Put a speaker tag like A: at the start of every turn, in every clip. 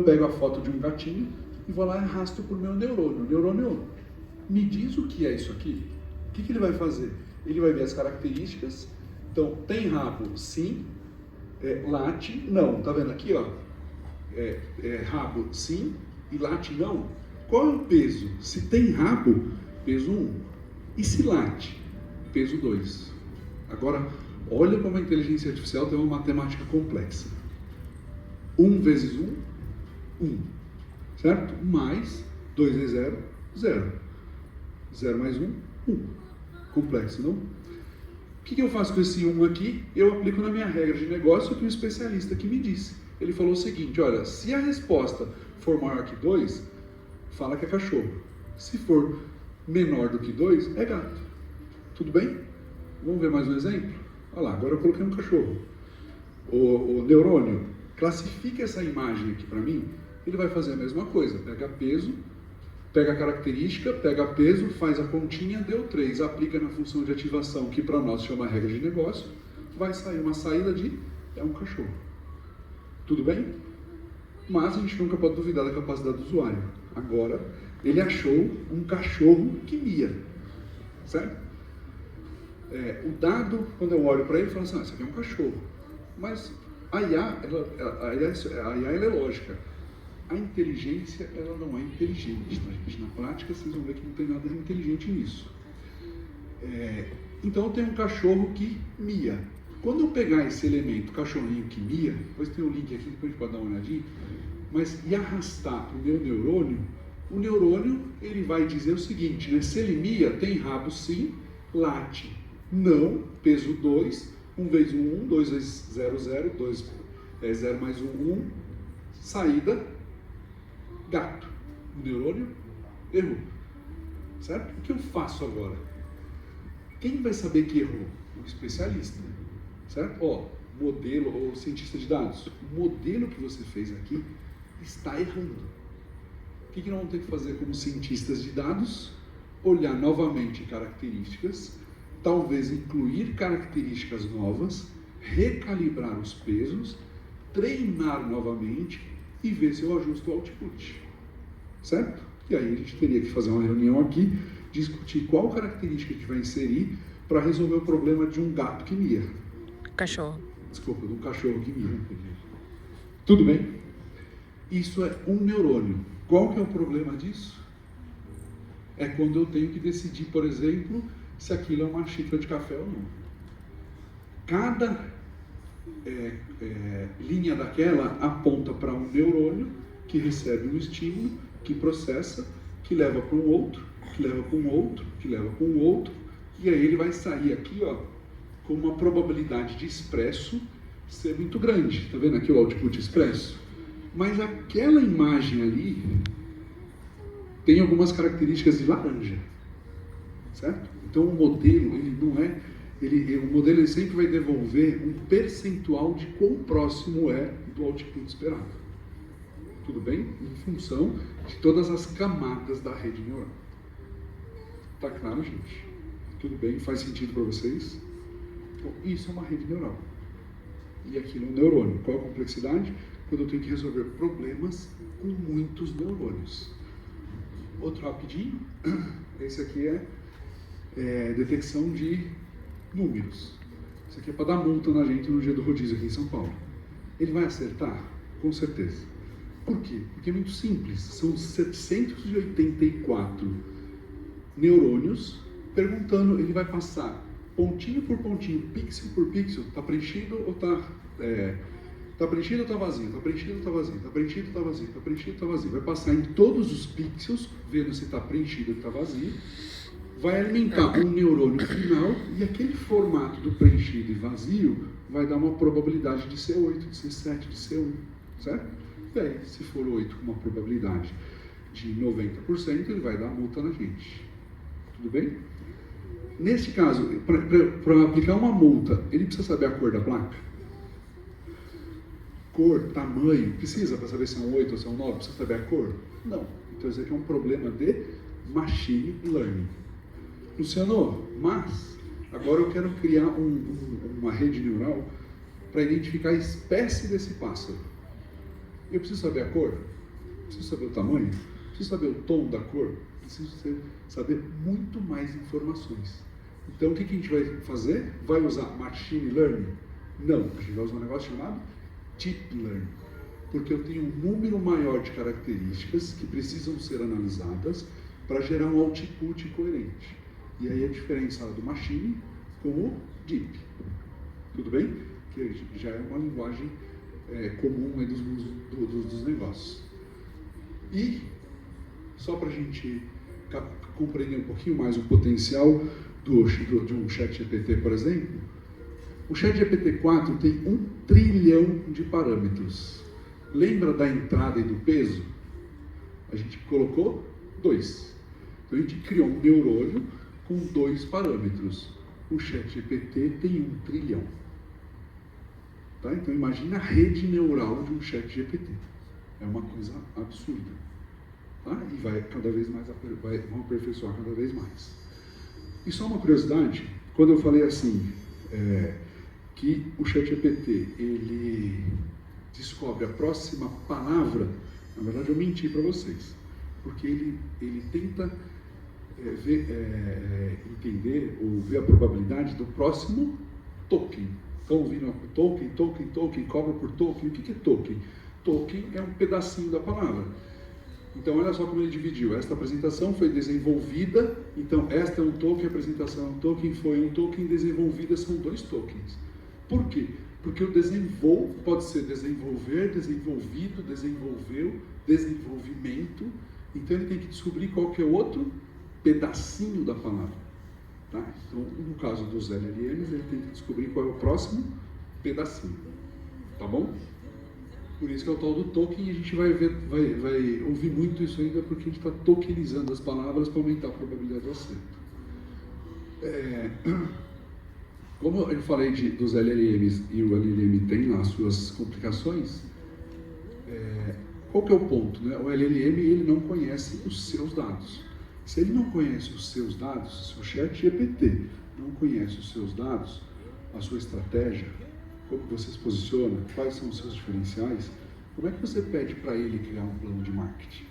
A: Eu pego a foto de um gatinho e vou lá e arrasto para o meu neurônio. Neurônio, me diz o que é isso aqui. O que ele vai fazer? Ele vai ver as características. Então, tem rabo? Sim. Late? Não. Tá vendo aqui, ó? Rabo? Sim. E late? Não. Qual é o peso? Se tem rabo, peso 1. E se late? Peso 2. Agora, olha como a inteligência artificial tem uma matemática complexa. 1 vezes 1, 1. Certo? Mais 2 vezes 0, 0. 0 mais 1, 1. Complexo, não? O que eu faço com esse 1 aqui? Eu aplico na minha regra de negócio que o especialista aqui me disse. Ele falou o seguinte, olha, se a resposta for maior que 2, fala que é cachorro. Se for menor do que 2, é gato. Tudo bem? Vamos ver mais um exemplo? Olha lá, agora eu coloquei um cachorro. O neurônio, classifica essa imagem aqui para mim. Ele vai fazer a mesma coisa. Pega peso, pega a característica, pega peso, faz a continha, deu 3. Aplica na função de ativação, que para nós chama regra de negócio. Vai sair uma saída de... é um cachorro. Tudo bem? Mas a gente nunca pode duvidar da capacidade do usuário. Agora, ele achou um cachorro que mia. Certo? O dado, quando eu olho para ele, eu falo assim, isso aqui é um cachorro. Mas a IA, ela é lógica. A inteligência, ela não é inteligente. Tá, gente? Na prática, vocês vão ver que não tem nada de inteligente nisso. Então, eu tenho um cachorro que mia. Quando eu pegar esse elemento, cachorrinho que mia, depois tem um link aqui, depois a gente pode dar uma olhadinha, mas e arrastar para o meu neurônio, o neurônio ele vai dizer o seguinte, né? Se ele mia, tem rabo sim, late, não, peso 2, 1 vezes 1, 1, 2 vezes 0, 0, 2, 0 mais 1, 1, saída, gato. O neurônio errou. Certo? O que eu faço agora? Quem vai saber que errou? O especialista. Certo? Modelo ou cientista de dados. O modelo que você fez aqui está errando. O que nós vamos ter que fazer como cientistas de dados? Olhar novamente características, talvez incluir características novas, recalibrar os pesos, treinar novamente e ver se eu ajusto o output. Certo? E aí a gente teria que fazer uma reunião aqui, discutir qual característica a gente vai inserir para resolver o problema de um gato que mia.
B: Cachorro.
A: Desculpa, de um cachorro que mia. Tudo bem? Isso é um neurônio. Qual que é o problema disso? É quando eu tenho que decidir, por exemplo, se aquilo é uma xícara de café ou não. Cada linha daquela aponta para um neurônio que recebe um estímulo, que processa, que leva para um outro, que leva para um outro, que leva para um outro, e aí ele vai sair aqui, ó, com uma probabilidade de expresso ser muito grande. Tá vendo aqui o output expresso? Mas aquela imagem ali tem algumas características de laranja, certo? Então o modelo, ele não é, o modelo ele sempre vai devolver um percentual de quão próximo é do output esperado. Tudo bem? Em função de todas as camadas da rede neural. Tá claro, gente? Tudo bem? Faz sentido para vocês? Então, isso é uma rede neural. E aquilo é um neurônio. Qual a complexidade? Quando eu tenho que resolver problemas com muitos neurônios. Outro rapidinho. Esse aqui é detecção de números. Isso aqui é para dar multa na gente no dia do rodízio aqui em São Paulo. Ele vai acertar? Com certeza. Por quê? Porque é muito simples. São 784 neurônios perguntando, ele vai passar pontinho por pontinho, pixel por pixel, está preenchido ou está preenchido ou está vazio, está preenchido ou está vazio, está preenchido ou está vazio, está preenchido ou está vazio. Vai passar em todos os pixels, vendo se está preenchido ou está vazio, vai alimentar um neurônio final e aquele formato do preenchido e vazio vai dar uma probabilidade de ser 8, de ser 7, de ser 1, certo? E aí, se for 8 com uma probabilidade de 90%, ele vai dar multa na gente. Tudo bem? Neste caso, para aplicar uma multa, ele precisa saber a cor da placa? Cor, tamanho, precisa para saber se é um 8 ou se é um 9? Precisa saber a cor? Não. Então isso aqui é um problema de machine learning. Luciano, mas agora eu quero criar uma rede neural para identificar a espécie desse pássaro. Eu preciso saber a cor? Preciso saber o tamanho? Preciso saber o tom da cor? Preciso saber muito mais informações. Então, o que a gente vai fazer? Vai usar Machine Learning? Não, a gente vai usar um negócio chamado Deep Learning. Porque eu tenho um número maior de características que precisam ser analisadas para gerar um output coerente. E aí a diferença do Machine com o Deep. Tudo bem? Que já é uma linguagem comum aí dos negócios. E, só para a gente compreender um pouquinho mais o potencial de um ChatGPT, por exemplo, o ChatGPT-4 tem 1 trilhão de parâmetros. Lembra da entrada e do peso? A gente colocou 2. Então a gente criou um neurônio com 2 parâmetros. O ChatGPT tem 1 trilhão. Tá? Então imagina a rede neural de um ChatGPT. É uma coisa absurda. Tá? E vai cada vez mais vão aperfeiçoar cada vez mais. E só uma curiosidade, quando eu falei assim, que o ChatGPT ele descobre a próxima palavra, na verdade eu menti para vocês, porque ele tenta entender ou ver a probabilidade do próximo token. Estão ouvindo token, cobra por token? O que é token? Token é um pedacinho da palavra. Então, olha só como ele dividiu. Esta apresentação foi desenvolvida, então esta é um token, a apresentação é um token, foi um token, desenvolvida são 2 tokens. Por quê? Porque o desenvolve pode ser desenvolver, desenvolvido, desenvolveu, desenvolvimento. Então, ele tem que descobrir qual que é o outro pedacinho da palavra. Tá? Então, no caso dos LLMs, ele tem que descobrir qual é o próximo pedacinho. Tá bom? Por isso que é o tal do token, e a gente vai ouvir muito isso ainda, porque a gente está tokenizando as palavras para aumentar a probabilidade de acerto. Como eu falei dos LLMs, e o LLM tem lá as suas complicações, qual que é o ponto? Né? O LLM ele não conhece os seus dados. Se ele não conhece os seus dados, se o ChatGPT não conhece os seus dados, a sua estratégia, como você se posiciona, quais são os seus diferenciais, como é que você pede para ele criar um plano de marketing?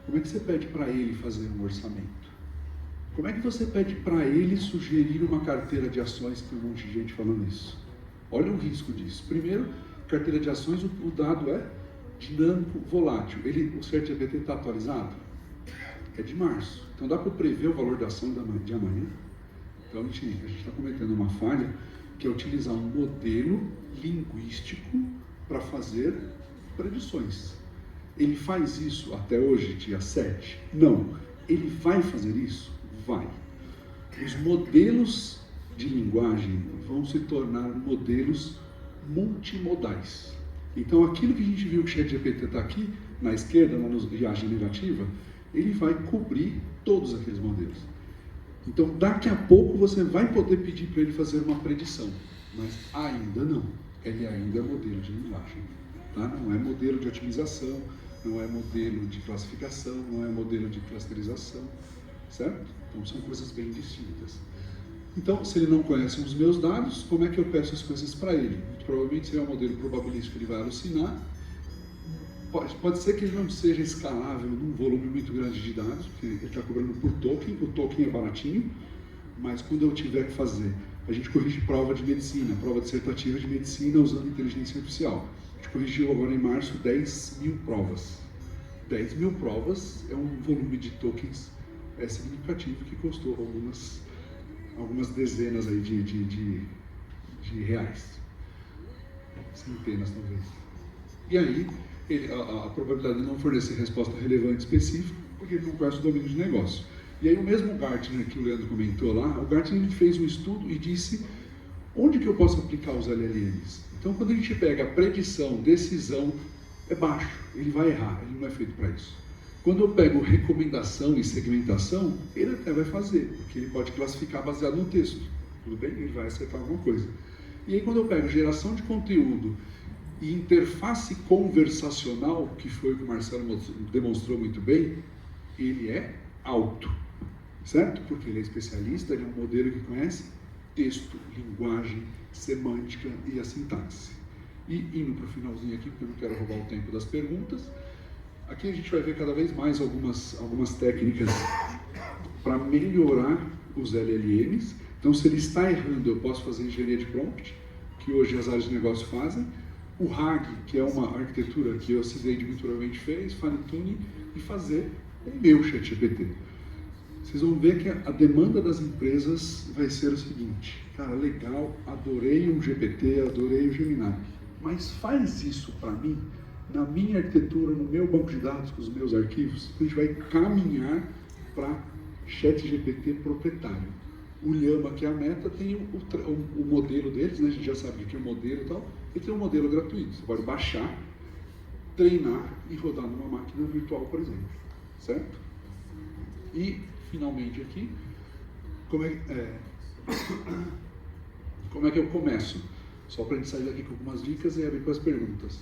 A: Como é que você pede para ele fazer um orçamento? Como é que você pede para ele sugerir uma carteira de ações, que tem um monte de gente falando isso? Olha o risco disso. Primeiro, carteira de ações, o dado é dinâmico, volátil. O ChatGPT está atualizado? É de março. Então dá para prever o valor da ação de amanhã? Então a gente está cometendo uma falha, que é utilizar um modelo linguístico para fazer predições. Ele faz isso até hoje, dia 7? Não. Ele vai fazer isso? Vai. Os modelos de linguagem vão se tornar modelos multimodais. Então, aquilo que a gente viu que o ChatGPT está aqui, na esquerda, na viagem negativa, ele vai cobrir todos aqueles modelos. Então, daqui a pouco você vai poder pedir para ele fazer uma predição, mas ainda não. Ele ainda é modelo de linguagem. Tá? Não é modelo de otimização, não é modelo de classificação, não é modelo de clusterização, certo? Então, são coisas bem distintas. Então, se ele não conhece os meus dados, como é que eu peço as coisas para ele? Muito provavelmente, se é um modelo probabilístico, ele vai alucinar. Pode ser que ele não seja escalável num volume muito grande de dados, porque ele está cobrando por token, o token é baratinho, mas quando eu tiver que fazer, a gente corrige prova de medicina, prova dissertativa de medicina usando inteligência artificial. A gente corrigiu agora em março 10 mil provas. 10 mil provas é um volume de tokens significativo que custou algumas dezenas aí de reais. Centenas, talvez. E aí, a probabilidade de não fornecer resposta relevante específica, porque ele não conhece o domínio de negócio. E aí o mesmo Gartner que o Leandro comentou lá, o Gartner fez um estudo e disse onde que eu posso aplicar os LLMs. Então, quando a gente pega a predição, decisão, é baixo, ele vai errar, ele não é feito para isso. Quando eu pego recomendação e segmentação, ele até vai fazer, porque ele pode classificar baseado no texto. Tudo bem? Ele vai acertar alguma coisa. E aí, quando eu pego geração de conteúdo e interface conversacional, que foi o que o Marcelo demonstrou muito bem, ele é alto, certo? Porque ele é especialista, ele é um modelo que conhece texto, linguagem, semântica e a sintaxe. E indo para o finalzinho aqui, porque eu não quero roubar o tempo das perguntas, aqui a gente vai ver cada vez mais algumas técnicas para melhorar os LLMs. Então, se ele está errando, eu posso fazer engenharia de prompt, que hoje as áreas de negócio fazem. O RAG, que é uma arquitetura que o Ocidade muito provavelmente fez, fine tuning, e fazer o meu ChatGPT. Vocês vão ver que a demanda das empresas vai ser o seguinte: cara, legal, adorei o GPT, adorei o Gemini, mas faz isso para mim, na minha arquitetura, no meu banco de dados, com os meus arquivos. A gente vai caminhar para ChatGPT proprietário. O Llama, que é a Meta, tem o modelo deles, né? A gente já sabe que é o modelo e tal, e tem um modelo gratuito. Você pode baixar, treinar e rodar numa máquina virtual, por exemplo, certo? E, finalmente aqui, como é que eu começo? Só para a gente sair daqui com algumas dicas e abrir com as perguntas.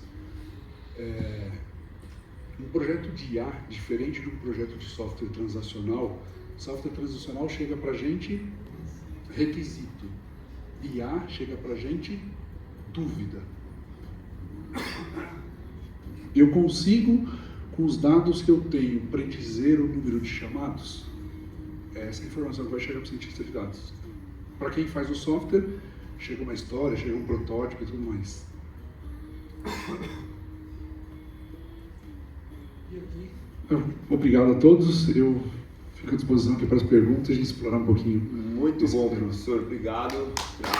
A: Um projeto de IA, diferente de um projeto de software transacional, chega para a gente requisito. IA chega para a gente dúvida. Eu consigo, com os dados que eu tenho, predizer o número de chamados? Essa informação que vai chegar para o cientista de dados. Para quem faz o software, chega uma história, chega um protótipo e tudo mais. Obrigado a todos. Eu fico à disposição aqui para as perguntas e explorar um pouquinho.
B: Muito bom, professor. Obrigado.